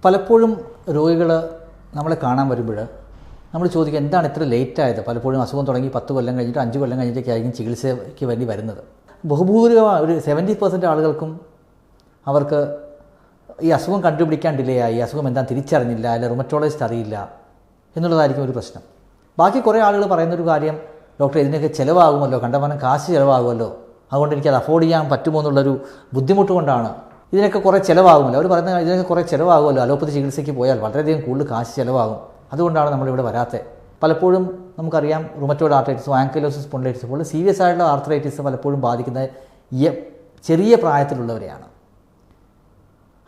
പലപ്പോഴും രോഗികൾ നമ്മളെ കാണാൻ വരുമ്പോൾ നമ്മൾ ചോദിക്കുക എന്താണ് ഇത്ര ലേറ്റായത്. പലപ്പോഴും അസുഖം തുടങ്ങി 10 കൊല്ലം കഴിഞ്ഞിട്ട് 5 കൊല്ലം കഴിഞ്ഞിട്ടൊക്കെ ആയിരിക്കും ചികിത്സയ്ക്ക് വേണ്ടി വരുന്നത്. ബഹുഭൂരിപക്ഷം ഒരു 70% ആളുകൾക്കും അവർക്ക് ഈ അസുഖം കണ്ടുപിടിക്കാൻ ഡിലേ ആയി, അസുഖം എന്താ തിരിച്ചറിഞ്ഞില്ല, അല്ലെങ്കിൽ റുമറ്റോളജിസ്റ്റ് അറിയില്ല എന്നുള്ളതായിരിക്കും ഒരു പ്രശ്നം. ബാക്കി കുറേ ആളുകൾ പറയുന്നൊരു കാര്യം, ഡോക്ടർ ഇതിനൊക്കെ ചിലവാകുമല്ലോ, കണ്ടമാനം കാശ് ചിലവാകുമല്ലോ, അതുകൊണ്ട് എനിക്കത് അഫോർഡ് ചെയ്യാൻ പറ്റുമോ എന്നുള്ളൊരു ബുദ്ധിമുട്ട് കൊണ്ടാണ്. ഇതിനൊക്കെ കുറേ ചിലവാകുമല്ലോ, അവർ പറയുന്നത് ഇതിനൊക്കെ കുറേ ചിലവാകുമല്ലോ, അലോപ്പതി ചികിത്സയ്ക്ക് പോയാൽ വളരെയധികം കൂടുതൽ കാശ് ചിലവാകും, അതുകൊണ്ടാണ് നമ്മളിവിടെ വരാത്തത്. പലപ്പോഴും നമുക്കറിയാം റുമറ്റോയ്ഡ് ആർത്രൈറ്റിസോ ആങ്കിലോസിസ് സ്പോണ്ടിലൈറ്റിസോ പോലെ സീരിയസ് ആയിട്ടുള്ള ആർത്രൈറ്റിസ് പലപ്പോഴും ബാധിക്കുന്നത് ചെറിയ പ്രായത്തിലുള്ളവരെയാണ്.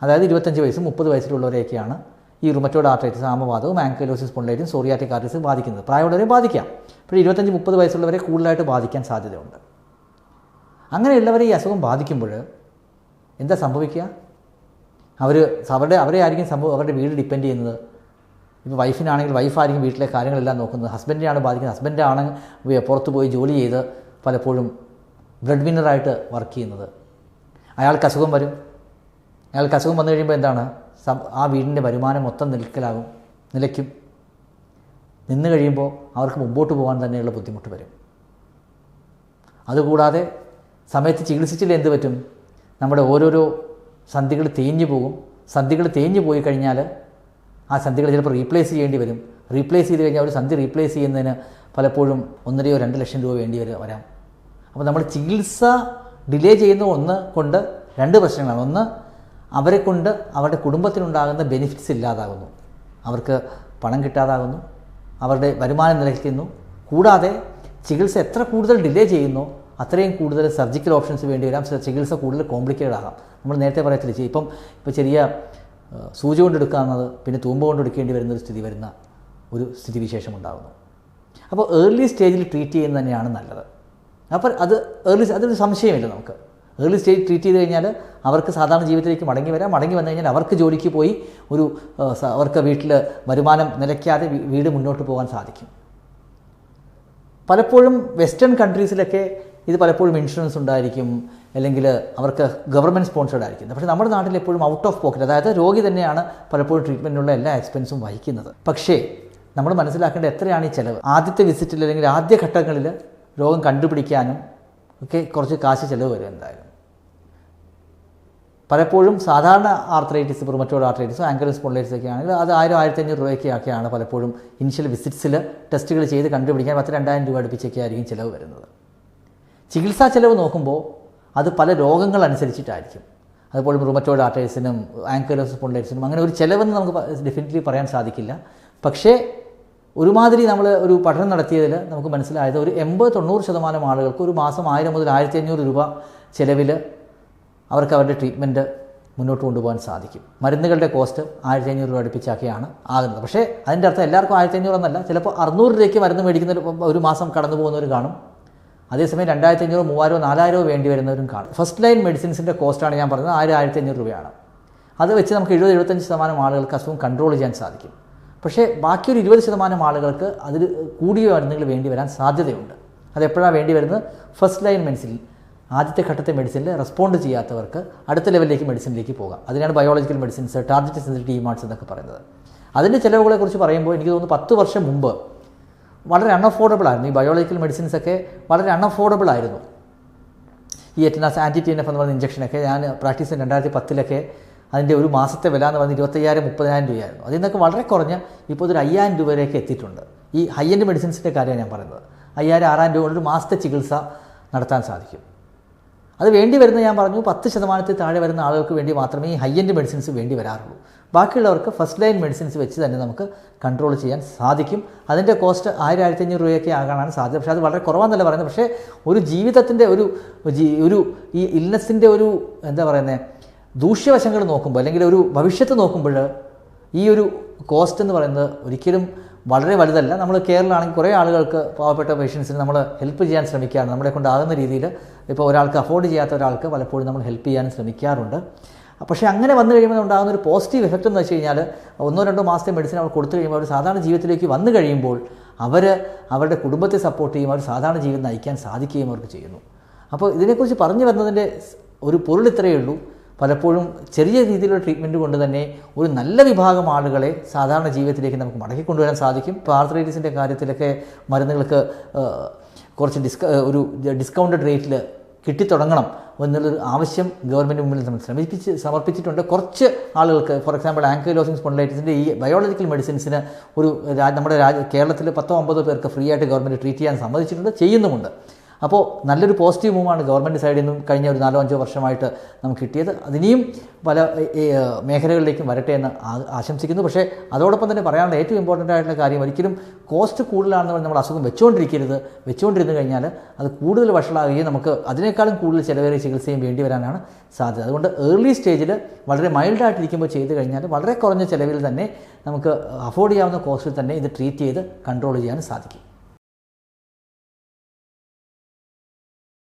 അതായത് 25 വയസ്സും 30 വയസ്സിലുള്ളവരെയൊക്കെയാണ് ഈ റുമറ്റോയ്ഡ് ആർത്രൈറ്റിസ്, ആമവാദവും ആങ്കിലോസിസ് സ്പോണ്ടിലൈറ്റിസും സോറിയാറ്റിക് ആർത്രൈറ്റിസും ബാധിക്കുന്നത്. പ്രായമുള്ളവരെ ബാധിക്കാം, പക്ഷേ 25-30 വയസ്സുള്ളവരെ കൂടുതലായിട്ട് ബാധിക്കാൻ സാധ്യതയുണ്ട്. അങ്ങനെയുള്ളവരെ ഈ അസുഖം ബാധിക്കുമ്പോൾ എന്താ സംഭവിക്കുക? അവരെ ആയിരിക്കും അവരുടെ വീട് ഡിപ്പെൻഡ് ചെയ്യുന്നത്. ഇപ്പോൾ വൈഫിനാണെങ്കിൽ വൈഫായിരിക്കും വീട്ടിലെ കാര്യങ്ങളെല്ലാം നോക്കുന്നത്, ഹസ്ബൻഡിനെയാണ് ബാധിക്കുന്നത്, ഹസ്ബൻഡാണ് പുറത്ത് പോയി ജോലി ചെയ്ത് പലപ്പോഴും ബ്രെഡ് വിന്നറായിട്ട് വർക്ക് ചെയ്യുന്നത്. അയാൾക്ക് അസുഖം വരും. അയാൾക്ക് അസുഖം വന്നു കഴിയുമ്പോൾ എന്താണ്, ആ വീടിൻ്റെ വരുമാനം മൊത്തം നിലയ്ക്കും. നിന്ന് കഴിയുമ്പോൾ അവർക്ക് മുമ്പോട്ട് പോകാൻ തന്നെയുള്ള ബുദ്ധിമുട്ട് വരും. അതുകൂടാതെ സമയത്ത് ചികിത്സിച്ചില്ല എന്ത് പറ്റും, നമ്മുടെ ഓരോരോ സന്ധികൾ തേഞ്ഞു പോകും. സന്ധികൾ തേഞ്ഞു പോയി കഴിഞ്ഞാൽ ആ സന്ധികൾ ചിലപ്പോൾ റീപ്ലേസ് ചെയ്യേണ്ടി വരും. റീപ്ലേസ് ചെയ്ത് കഴിഞ്ഞാൽ ഒരു സന്ധി റീപ്ലേസ് ചെയ്യുന്നതിന് പലപ്പോഴും 1-2 ലക്ഷം രൂപ വേണ്ടി വരാം. അപ്പോൾ നമ്മൾ ചികിത്സ ഡിലേ ചെയ്യുന്ന ഒന്ന് കൊണ്ട് 2 പ്രശ്നങ്ങളാണ്. ഒന്ന്, അവരെ കൊണ്ട് അവരുടെ കുടുംബത്തിനുണ്ടാകുന്ന ബെനിഫിറ്റ്സ് ഇല്ലാതാകുന്നു, അവർക്ക് പണം കിട്ടാതാകുന്നു, അവരുടെ വരുമാനം നിലയ്ക്കുന്നു. കൂടാതെ ചികിത്സ എത്ര കൂടുതൽ ഡിലേ ചെയ്യുന്നോ അത്രയും കൂടുതൽ സർജിക്കൽ ഓപ്ഷൻസ് വേണ്ടി വരാം, ചികിത്സ കൂടുതൽ കോംപ്ലിക്കേറ്റഡ് ആകാം. നമ്മൾ നേരത്തെ പറയത്തില്ല, ഇപ്പോൾ ചെറിയ സൂചി കൊണ്ടെടുക്കാവുന്നത് പിന്നെ തൂമ്പ കൊണ്ടെടുക്കേണ്ടി വരുന്നൊരു സ്ഥിതിവിശേഷം ഉണ്ടാകുന്നു. അപ്പോൾ ഏർലി സ്റ്റേജിൽ ട്രീറ്റ് ചെയ്യുന്നത് തന്നെയാണ് നല്ലത്. അപ്പോൾ അതൊരു സംശയമില്ല. നമുക്ക് ഏർലി സ്റ്റേജ് ട്രീറ്റ് ചെയ്ത് കഴിഞ്ഞാൽ അവർക്ക് സാധാരണ ജീവിതത്തിലേക്ക് മടങ്ങി വന്നു കഴിഞ്ഞാൽ അവർക്ക് ജോലിക്ക് പോയി അവർക്ക് വീട്ടിൽ വരുമാനം നിലയ്ക്കാതെ വീട് മുന്നോട്ട് പോകാൻ സാധിക്കും. പലപ്പോഴും വെസ്റ്റേൺ കൺട്രീസിലൊക്കെ ഇത് പലപ്പോഴും ഇൻഷുറൻസ് ഉണ്ടായിരിക്കും, അല്ലെങ്കിൽ അവർക്ക് ഗവൺമെൻറ് സ്പോൺസേഡ് ആയിരിക്കും. പക്ഷേ നമ്മുടെ നാട്ടിൽ എപ്പോഴും ഔട്ട് ഓഫ് പോക്കറ്റ്, അതായത് രോഗി തന്നെയാണ് പലപ്പോഴും ട്രീറ്റ്മെൻറ്റിനുള്ള എല്ലാ എക്സ്പെൻസും വഹിക്കുന്നത്. പക്ഷേ നമ്മൾ മനസ്സിലാക്കേണ്ട എത്രയാണ് ഈ ചിലവ്. ആദ്യത്തെ വിസിറ്റിൽ അല്ലെങ്കിൽ ആദ്യ ഘട്ടങ്ങളിൽ രോഗം കണ്ടുപിടിക്കാനും ഒക്കെ കുറച്ച് കാശ് ചിലവ് വരും എന്തായാലും. പലപ്പോഴും സാധാരണ ആർത്രൈറ്റിസ്, റുമറ്റോയ്ഡ് ആർത്രൈറ്റിസോ ആങ്കിലോസിസ് സ്പോണ്ടിലൈറ്റിസ് ഒക്കെ ആണെങ്കിൽ അത് 1000-1500 രൂപയൊക്കെയാണ് പലപ്പോഴും ഇനിഷ്യൽ വിസിറ്റ്സിൽ ടെസ്റ്റുകൾ ചെയ്ത് കണ്ടുപിടിക്കാൻ 10,000-2000 രൂപ അടുപ്പിച്ചൊക്കെ ആയിരിക്കും ചിലവ് വരുന്നത്. ചികിത്സാ ചിലവ് നോക്കുമ്പോൾ അത് പല രോഗങ്ങളനുസരിച്ചിട്ടായിരിക്കും. അതുപോലെ റുമറ്റോയ്ഡ് ആർത്രൈറ്റിസിനും ആങ്കിലോസിസ് സ്പോണ്ടിലൈറ്റിസിനും അങ്ങനെ ഒരു ചിലവെന്ന് നമുക്ക് ഡെഫിനറ്റ്ലി പറയാൻ സാധിക്കില്ല. പക്ഷേ ഒരുമാതിരി നമ്മൾ ഒരു പഠനം നടത്തിയതിൽ നമുക്ക് മനസ്സിലായത് ഒരു 80-90% ആളുകൾക്ക് ഒരു മാസം 1000 മുതൽ 1500 രൂപ ചിലവിൽ അവർക്ക് അവരുടെ ട്രീറ്റ്മെൻറ്റ് മുന്നോട്ട് കൊണ്ടുപോകാൻ സാധിക്കും. മരുന്നുകളുടെ കോസ്റ്റ് 1500 രൂപ അടുപ്പിച്ചൊക്കെയാണ് ആകുന്നത്. പക്ഷേ അതിൻ്റെ അർത്ഥം എല്ലാവർക്കും 1500 എന്നല്ല, ചിലപ്പോൾ 600 രൂപയ്ക്ക് മരുന്ന് മേടിക്കുന്ന ഒരു മാസം കടന്നു പോകുന്നവർ കാണും. അതേസമയം 2500, 3000, 4000 വേണ്ടി വരുന്നവരും കാണും. ഫസ്റ്റ് ലൈൻ മെഡിസിൻസിൻ്റെ കോസ്റ്റാണ് ഞാൻ പറഞ്ഞത് 1000-1500 രൂപയാണ്. അത് വെച്ച് നമുക്ക് 70-75% ആളുകൾക്ക് അസുഖം കൺട്രോൾ ചെയ്യാൻ സാധിക്കും. പക്ഷേ ബാക്കി ഒരു 20% ആളുകൾക്ക് അതിൽ കൂടിയ മരുന്നുകൾ വേണ്ടി വരാൻ സാധ്യതയുണ്ട്. അതെപ്പോഴാണ് വേണ്ടി വരുന്നത്? ഫസ്റ്റ് ലൈൻ മെഡിസിനിൽ ആദ്യത്തെ ഘട്ടത്തെ മെഡിസിനിൽ റെസ്പോണ്ട് ചെയ്യാത്തവർക്ക് അടുത്ത ലെവലിലേക്ക് മെഡിസിനിലേക്ക് പോകാം. അതിനാണ് ബയോളജിക്കൽ മെഡിസിൻസ്, ടാർഗറ്റ് സെൻസിറ്റിവ് ഡിമാർട്സ് എന്നൊക്കെ പറയുന്നത്. അതിൻ്റെ ചിലവുകളെക്കുറിച്ച് പറയുമ്പോൾ എനിക്ക് തോന്നുന്നു 10 വർഷം മുമ്പ് വളരെ അൺഅഫോർഡബിൾ ആയിരുന്നു. ഈ ബയോളജിക്കൽ മെഡിസിൻസൊക്കെ വളരെ അൺഅഫോർഡബിൾ ആയിരുന്നു. ഈ എറ്റനാസ്, ആൻറ്റി TNF എന്ന് പറയുന്ന ഇഞ്ചക്ഷനൊക്കെ ഞാൻ പ്രാക്ടീസ് 2010 അതിൻ്റെ ഒരു മാസത്തെ വില എന്ന് പറഞ്ഞാൽ 25,000-30,000 രൂപയായിരുന്നു. അതിൽ നിന്നൊക്കെ വളരെ കുറഞ്ഞ് ഇപ്പോൾ ഒരു 5000 രൂപ വരെയൊക്കെ എത്തിയിട്ടുണ്ട്. ഈ ഹൈ എൻഡ് മെഡിസിൻസിൻ്റെ കാര്യമാണ് ഞാൻ പറയുന്നത്. 5000-6000 രൂപ കൊണ്ട് ഒരു മാസത്തെ ചികിത്സ നടത്താൻ സാധിക്കും. അത് വേണ്ടി വരുന്നത് ഞാൻ പറഞ്ഞു 10% താഴെ വരുന്ന ആളുകൾക്ക് വേണ്ടി മാത്രമേ ഈ ഹൈ എൻഡ് മെഡിസിൻസ് വേണ്ടി വരാറുള്ളൂ. ബാക്കിയുള്ളവർക്ക് ഫസ്റ്റ് ലൈൻ മെഡിസിൻസ് വെച്ച് തന്നെ നമുക്ക് കൺട്രോൾ ചെയ്യാൻ സാധിക്കും. അതിൻ്റെ കോസ്റ്റ് 1000-1500 രൂപയൊക്കെ ആകാനാണ് സാധ്യത. പക്ഷേ അത് വളരെ കുറവാന്നല്ല പറയുന്നത്. പക്ഷേ ഒരു ജീവിതത്തിൻ്റെ ഒരു ഈ ഇൽനെസ്സിൻ്റെ ഒരു എന്താ പറയുന്നത് ദൂഷ്യവശങ്ങൾ നോക്കുമ്പോൾ അല്ലെങ്കിൽ ഒരു ഭവിഷ്യത്ത് നോക്കുമ്പോൾ ഈ ഒരു കോസ്റ്റ് എന്ന് പറയുന്നത് ഒരിക്കലും വളരെ വലുതല്ല. നമ്മൾ കേരളമാണെങ്കിൽ കുറേ ആളുകൾക്ക്, പാവപ്പെട്ട പേഷ്യൻസിന് നമ്മൾ ഹെൽപ്പ് ചെയ്യാൻ ശ്രമിക്കാറുണ്ട്. നമ്മളെ കൊണ്ടാകുന്ന രീതിയിൽ ഇപ്പോൾ ഒരാൾക്ക് അഫോർഡ് ചെയ്യാത്ത ഒരാൾക്ക് പലപ്പോഴും നമ്മൾ ഹെൽപ്പ് ചെയ്യാൻ ശ്രമിക്കാറുണ്ട്. പക്ഷേ അങ്ങനെ വന്നു കഴിയുമ്പോൾ ഉണ്ടാകുന്ന ഒരു പോസിറ്റീവ് എഫക്റ്റ് എന്ന് വെച്ച് കഴിഞ്ഞാൽ 1-2 മാസത്തെ മെഡിസിൻ അവർ കൊടുത്തു കഴിയുമ്പോൾ അവർ സാധാരണ ജീവിതത്തിലേക്ക് വന്നു കഴിയുമ്പോൾ അവരുടെ കുടുംബത്തെ സപ്പോർട്ട് ചെയ്യും, അവർ സാധാരണ ജീവിതം നയിക്കാൻ സാധിക്കുകയും അവർക്ക് ചെയ്യുന്നു. അപ്പോൾ ഇതിനെക്കുറിച്ച് പറഞ്ഞു വരുന്നതിൻ്റെ ഒരു പൊരുൾ ഇത്രയേ ഉള്ളൂ. പലപ്പോഴും ചെറിയ രീതിയിലുള്ള ട്രീറ്റ്മെൻറ്റ് കൊണ്ട് തന്നെ ഒരു നല്ല വിഭാഗം ആളുകളെ സാധാരണ ജീവിതത്തിലേക്ക് നമുക്ക് മടക്കിക്കൊണ്ടുവരാൻ സാധിക്കും. ഇപ്പോൾ ആർത്രൈറ്റിസിൻ്റെ കാര്യത്തിലൊക്കെ മരുന്നുകൾക്ക് കുറച്ച് ഒരു ഡിസ്കൗണ്ടഡ് റേറ്റിൽ കിട്ടിത്തുടങ്ങണം എന്നുള്ളൊരു ആവശ്യം ഗവൺമെൻറ് മുമ്പിൽ നമ്മൾ സമർപ്പിച്ചിട്ടുണ്ട്. കുറച്ച് ആളുകൾക്ക്, ഫോർ എക്സാമ്പിൾ ആങ്കൈലോസിംഗ് സ്പോണ്ടിലൈറ്റിസിൻ്റെ ഈ ബയോളജിക്കൽ മെഡിസിൻസിന് നമ്മുടെ കേരളത്തിൽ 10-9 പേർക്ക് ഫ്രീ ആയിട്ട് ഗവൺമെൻറ് ട്രീറ്റ് ചെയ്യാൻ സമ്മതിച്ചിട്ടുണ്ട്, ചെയ്യുന്നുമുണ്ട്. അപ്പോൾ നല്ലൊരു പോസിറ്റീവ് മൂവാണ് ഗവൺമെൻറ് സൈഡിൽ നിന്നും കഴിഞ്ഞ ഒരു 4-5 വർഷമായിട്ട് നമുക്ക് കിട്ടിയത്. അതിനെയും പല മേഖലകളിലേക്കും വരട്ടെ എന്ന് ആശംസിക്കുന്നു. പക്ഷേ അതോടൊപ്പം തന്നെ പറയാനുള്ള ഏറ്റവും ഇമ്പോർട്ടൻ്റ് ആയിട്ടുള്ള കാര്യം, ഒരിക്കലും കോസ്റ്റ് കൂടുതലാണെന്ന് പറഞ്ഞ് നമ്മൾ അസുഖം വെച്ചുകൊണ്ടിരുന്നു കഴിഞ്ഞാൽ അത് കൂടുതൽ വഷളാകുകയും നമുക്ക് അതിനേക്കാളും കൂടുതൽ ചിലവേറിയ ചികിത്സയും വേണ്ടി വരാനാണ് സാധ്യത. അതുകൊണ്ട് ഏർലി സ്റ്റേജിൽ വളരെ മൈൽഡായിട്ടിരിക്കുമ്പോൾ ചെയ്ത് കഴിഞ്ഞാൽ വളരെ കുറഞ്ഞ ചിലവിൽ തന്നെ നമുക്ക് അഫോർഡ് ചെയ്യാവുന്ന കോസ്റ്റിൽ തന്നെ ഇത് ട്രീറ്റ് ചെയ്ത് കൺട്രോൾ ചെയ്യാൻ സാധിക്കും.